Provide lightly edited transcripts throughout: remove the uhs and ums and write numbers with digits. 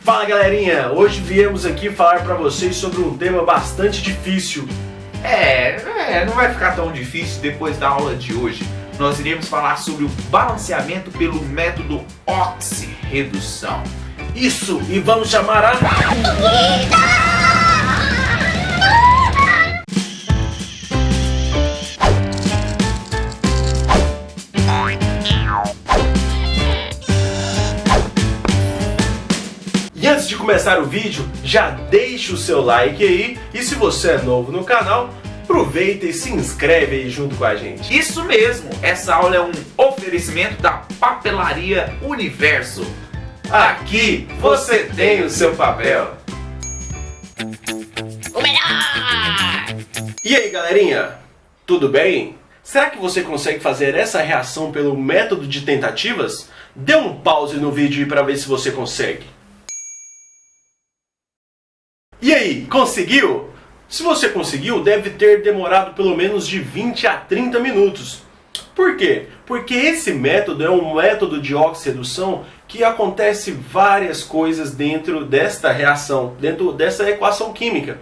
Fala galerinha, hoje viemos aqui falar para vocês sobre um tema bastante difícil. Não vai ficar tão difícil depois da aula de hoje. Nós iremos falar sobre o balanceamento pelo método oxirredução. Isso, e vamos chamar a... E antes de começar o vídeo, já deixa o seu like aí, e se você é novo no canal, aproveita e se inscreve aí junto com a gente. Isso mesmo, essa aula é um oferecimento da Papelaria Universo. Aqui você tem o seu papel. O melhor! E aí galerinha, tudo bem? Será que você consegue fazer essa reação pelo método de tentativas? Dê um pause no vídeo para ver se você consegue. E aí, conseguiu? Se você conseguiu, deve ter demorado pelo menos de 20 a 30 minutos. Por quê? Porque esse método é um método de oxirredução que acontece várias coisas dentro desta reação, dentro dessa equação química.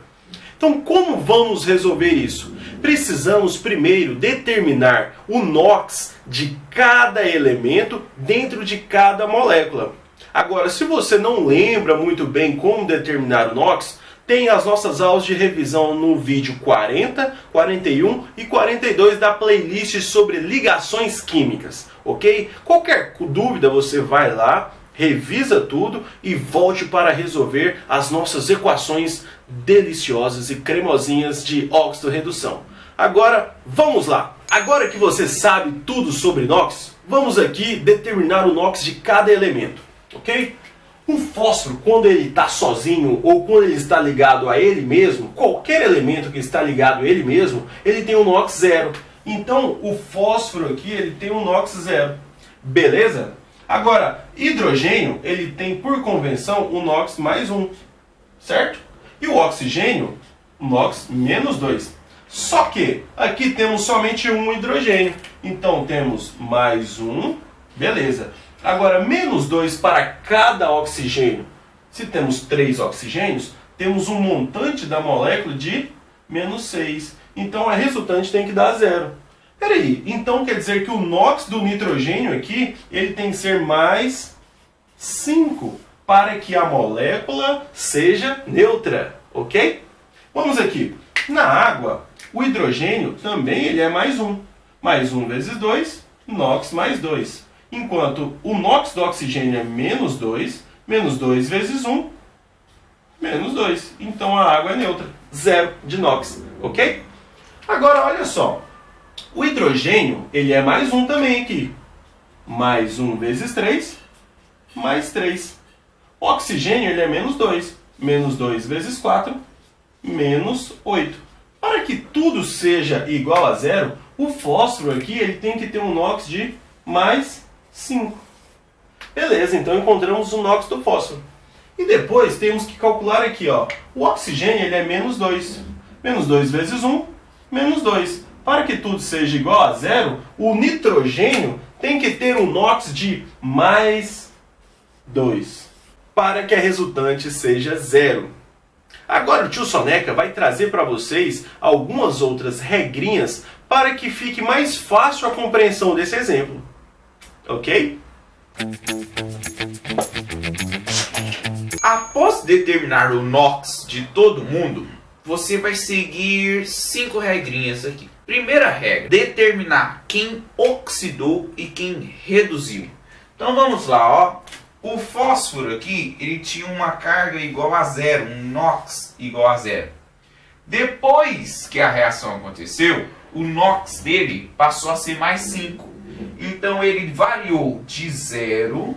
Então, como vamos resolver isso? Precisamos primeiro determinar o NOx de cada elemento dentro de cada molécula. Agora, se você não lembra muito bem como determinar o NOx, tem as nossas aulas de revisão no vídeo 40, 41 e 42 da playlist sobre ligações químicas, ok? Qualquer dúvida você vai lá, revisa tudo e volte para resolver as nossas equações deliciosas e cremosinhas de oxirredução. Agora, vamos lá! Agora que você sabe tudo sobre NOx, vamos aqui determinar o NOx de cada elemento, ok? Um fósforo, quando ele está sozinho ou quando ele está ligado a ele mesmo, qualquer elemento que está ligado a ele mesmo, ele tem um NOx zero. Então, o fósforo aqui, ele tem um NOx zero. Beleza? Agora, hidrogênio, ele tem, por convenção, um NOx mais 1. Certo? E o oxigênio, NOx menos 2. Só que, aqui temos somente um hidrogênio. Então, temos mais 1. Beleza. Agora, menos 2 para cada oxigênio. Se temos 3 oxigênios, temos um montante da molécula de menos 6. Então, a resultante tem que dar 0. Peraí, então quer dizer que o NOx do nitrogênio aqui, ele tem que ser mais 5 para que a molécula seja neutra, ok? Vamos aqui. Na água, o hidrogênio também ele é mais 1. Mais 1 vezes 2, NOx mais 2. Enquanto o NOx do oxigênio é menos 2 vezes 1, menos 2. Então a água é neutra, 0 de NOx, ok? Agora olha só, o hidrogênio ele é mais 1 também aqui. Mais 1 vezes 3, mais 3. O oxigênio ele é menos 2. Menos 2 vezes 4, menos 8. Para que tudo seja igual a 0, o fósforo aqui ele tem que ter um NOx de mais 5. Beleza, então encontramos o NOx do fósforo. E depois temos que calcular aqui, ó. O oxigênio ele é menos 2. Menos 2 vezes 1, menos 2. Para que tudo seja igual a 0, o nitrogênio tem que ter um NOx de mais 2. Para que a resultante seja 0. Agora o tio Soneca vai trazer para vocês algumas outras regrinhas para que fique mais fácil a compreensão desse exemplo. Ok? Após determinar o NOx de todo mundo, você vai seguir 5 regrinhas aqui. Primeira regra, determinar quem oxidou e quem reduziu. Então vamos lá, ó. O fósforo aqui, ele tinha uma carga igual a 0, um NOx igual a 0. Depois que a reação aconteceu, o NOx dele passou a ser mais 5. Então ele variou de 0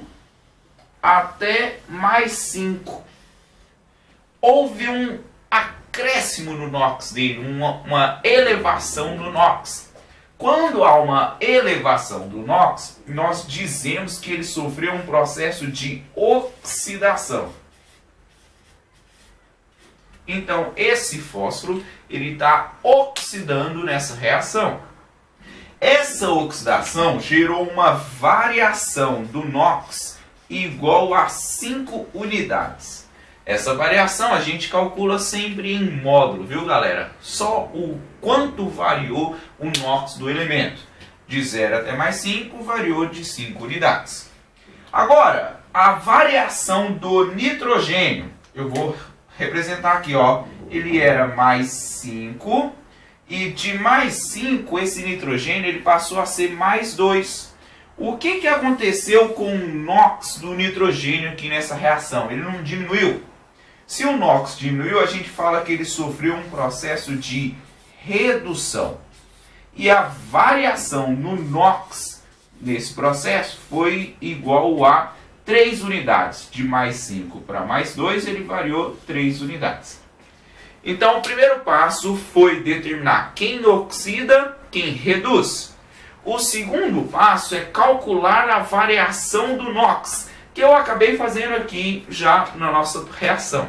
até mais 5. Houve um acréscimo no NOx dele, uma elevação no NOx. Quando há uma elevação do NOx, nós dizemos que ele sofreu um processo de oxidação. Então esse fósforo ele está oxidando nessa reação. Essa oxidação gerou uma variação do NOx igual a 5 unidades. Essa variação a gente calcula sempre em módulo, viu galera? Só o quanto variou o NOx do elemento. De 0 até mais 5 variou de 5 unidades. Agora, a variação do nitrogênio, eu vou representar aqui, ó. Ele era mais 5 e de mais 5 esse nitrogênio ele passou a ser mais 2. O que aconteceu com o NOx do nitrogênio aqui nessa reação? Ele não diminuiu. Se o NOx diminuiu, a gente fala que ele sofreu um processo de redução. E a variação no NOx nesse processo foi igual a 3 unidades. De mais 5 para mais 2, ele variou 3 unidades. Então, o primeiro passo foi determinar quem oxida, quem reduz. O segundo passo é calcular a variação do NOx, que eu acabei fazendo aqui já na nossa reação.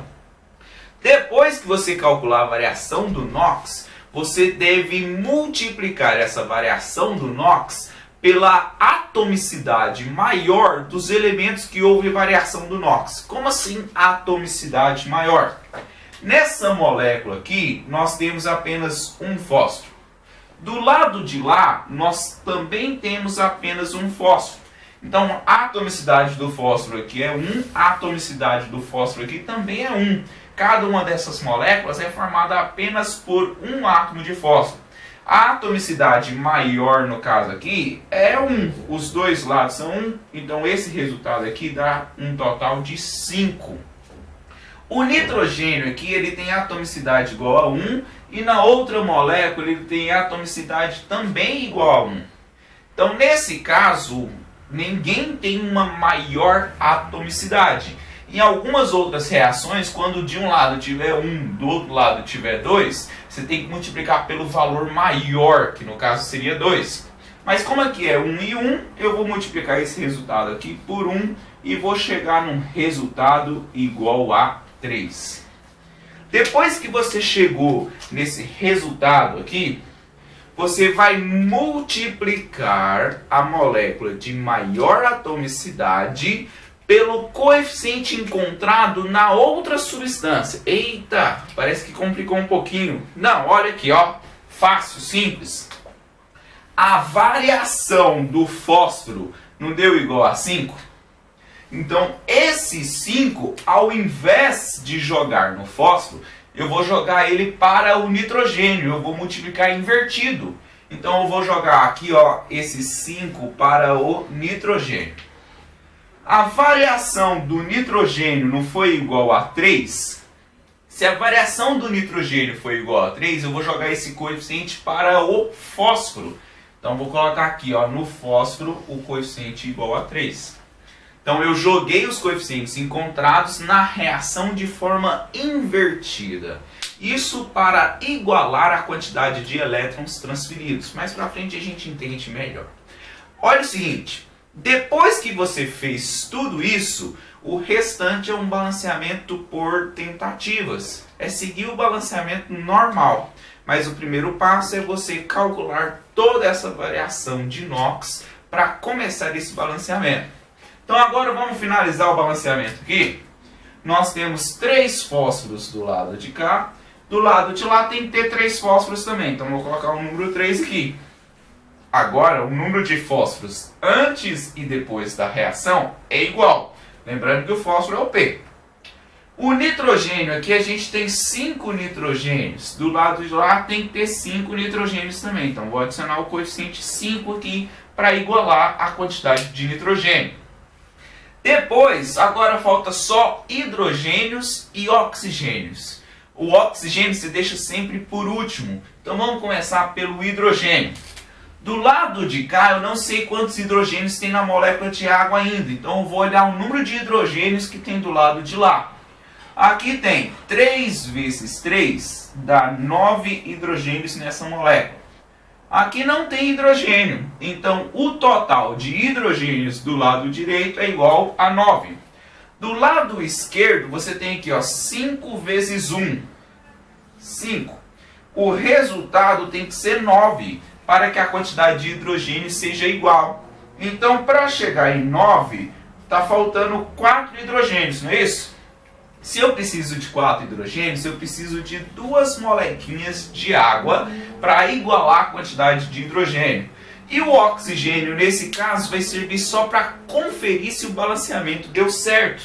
Depois que você calcular a variação do NOx, você deve multiplicar essa variação do NOx pela atomicidade maior dos elementos que houve variação do NOx. Como assim atomicidade maior? Nessa molécula aqui, nós temos apenas um fósforo. Do lado de lá, nós também temos apenas um fósforo. Então, a atomicidade do fósforo aqui é 1, a atomicidade do fósforo aqui também é 1. Cada uma dessas moléculas é formada apenas por um átomo de fósforo. A atomicidade maior, no caso aqui, é 1. Os dois lados são 1, então esse resultado aqui dá um total de 5. O nitrogênio aqui ele tem atomicidade igual a 1 e na outra molécula ele tem atomicidade também igual a 1. Então, nesse caso, ninguém tem uma maior atomicidade. Em algumas outras reações, quando de um lado tiver 1, do outro lado tiver 2, você tem que multiplicar pelo valor maior, que no caso seria 2. Mas como aqui é 1 e 1, eu vou multiplicar esse resultado aqui por 1 e vou chegar num resultado igual a 3. Depois que você chegou nesse resultado aqui, você vai multiplicar a molécula de maior atomicidade pelo coeficiente encontrado na outra substância. Eita, parece que complicou um pouquinho. Não, olha aqui, ó. Fácil, simples. A variação do fósforo não deu igual a 5? Então, esse 5, ao invés de jogar no fósforo, eu vou jogar ele para o nitrogênio. Eu vou multiplicar invertido. Então, eu vou jogar aqui, ó, esse 5 para o nitrogênio. A variação do nitrogênio não foi igual a 3? Se a variação do nitrogênio foi igual a 3, eu vou jogar esse coeficiente para o fósforo. Então, vou colocar aqui, ó, no fósforo o coeficiente igual a 3. Então, eu joguei os coeficientes encontrados na reação de forma invertida. Isso para igualar a quantidade de elétrons transferidos. Mais para frente a gente entende melhor. Olha o seguinte. Depois que você fez tudo isso, o restante é um balanceamento por tentativas. É seguir o balanceamento normal. Mas o primeiro passo é você calcular toda essa variação de NOx para começar esse balanceamento. Então agora vamos finalizar o balanceamento aqui. Nós temos 3 fósforos do lado de cá. Do lado de lá tem que ter 3 fósforos também. Então vou colocar o número 3 aqui. Agora, o número de fósforos antes e depois da reação é igual. Lembrando que o fósforo é o P. O nitrogênio aqui a gente tem 5 nitrogênios. Do lado de lá tem que ter 5 nitrogênios também. Então vou adicionar o coeficiente 5 aqui para igualar a quantidade de nitrogênio. Depois, agora falta só hidrogênios e oxigênios. O oxigênio se deixa sempre por último. Então vamos começar pelo hidrogênio. Do lado de cá, eu não sei quantos hidrogênios tem na molécula de água ainda. Então, eu vou olhar o número de hidrogênios que tem do lado de lá. Aqui tem 3 vezes 3, dá 9 hidrogênios nessa molécula. Aqui não tem hidrogênio. Então, o total de hidrogênios do lado direito é igual a 9. Do lado esquerdo, você tem aqui, ó, 5 vezes 1. 5. O resultado tem que ser 9. Para que a quantidade de hidrogênio seja igual. Então, para chegar em 9, tá faltando 4 hidrogênios, não é isso? Se eu preciso de 4 hidrogênios, eu preciso de 2 molequinhas de água para igualar a quantidade de hidrogênio. E o oxigênio, nesse caso, vai servir só para conferir se o balanceamento deu certo.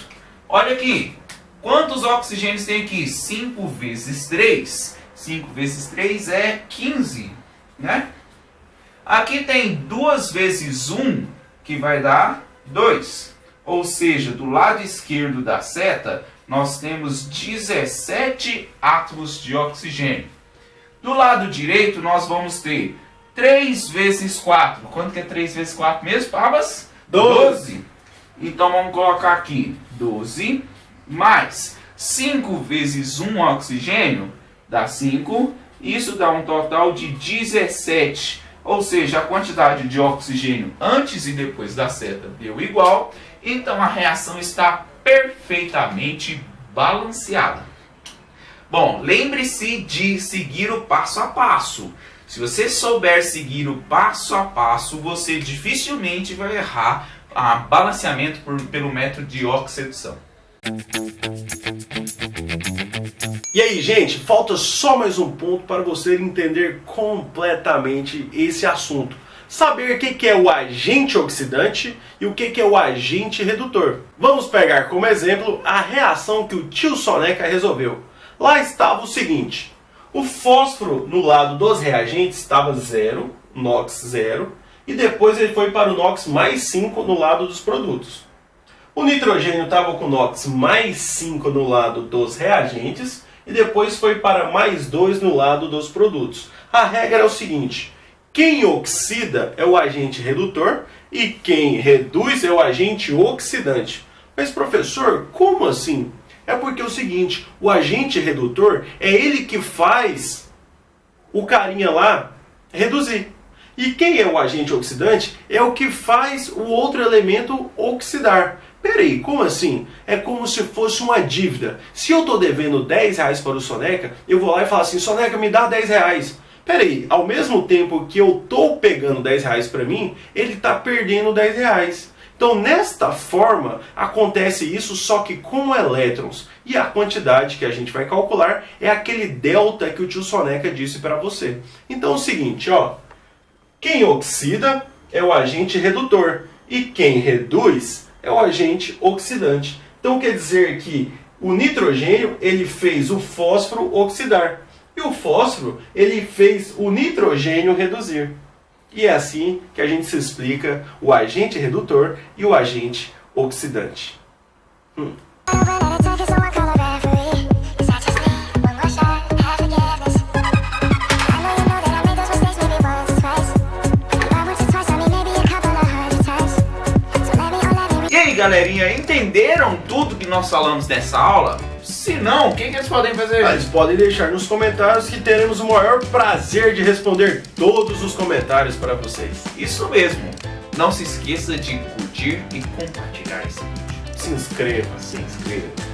Olha aqui, quantos oxigênios tem aqui? 5 vezes 3. 5 vezes 3 é 15, né? Aqui tem 2 vezes 1, que vai dar 2. Ou seja, do lado esquerdo da seta, nós temos 17 átomos de oxigênio. Do lado direito, nós vamos ter 3 vezes 4. Quanto que é 3 vezes 4 mesmo, Pabas? 12. Então vamos colocar aqui 12 mais 5 vezes 1 oxigênio dá 5. Isso dá um total de 17. Ou seja, a quantidade de oxigênio antes e depois da seta deu igual. Então a reação está perfeitamente balanceada. Bom, lembre-se de seguir o passo a passo. Se você souber seguir o passo a passo, você dificilmente vai errar a balanceamento pelo método de oxidação. E aí, gente, falta só mais um ponto para você entender completamente esse assunto. Saber o que é o agente oxidante e o que é o agente redutor. Vamos pegar como exemplo a reação que o tio Soneca resolveu. Lá estava o seguinte: o fósforo no lado dos reagentes estava 0, NOx 0, e depois ele foi para o NOx mais 5 no lado dos produtos. O nitrogênio estava com NOx mais 5 no lado dos reagentes e depois foi para mais 2 no lado dos produtos. A regra é o seguinte: quem oxida é o agente redutor e quem reduz é o agente oxidante. Mas professor, como assim? É porque é o seguinte, o agente redutor é ele que faz o carinha lá reduzir. E quem é o agente oxidante é o que faz o outro elemento oxidar. Peraí, como assim? É como se fosse uma dívida. Se eu estou devendo 10 reais para o Soneca, eu vou lá e falo assim: Soneca, me dá 10 reais. Peraí, ao mesmo tempo que eu estou pegando 10 reais para mim, ele está perdendo 10 reais. Então, nesta forma, acontece isso, só que com elétrons. E a quantidade que a gente vai calcular é aquele delta que o tio Soneca disse para você. Então é o seguinte, ó. Quem oxida é o agente redutor e quem reduz é o agente oxidante. Então quer dizer que o nitrogênio ele fez o fósforo oxidar e o fósforo ele fez o nitrogênio reduzir. E é assim que a gente se explica o agente redutor e o agente oxidante. E aí, galerinha, entenderam tudo que nós falamos nessa aula? Se não, o que eles podem fazer? Eles podem deixar nos comentários que teremos o maior prazer de responder todos os comentários para vocês. Isso mesmo. Não se esqueça de curtir e compartilhar esse vídeo. Se inscreva. Se inscreva.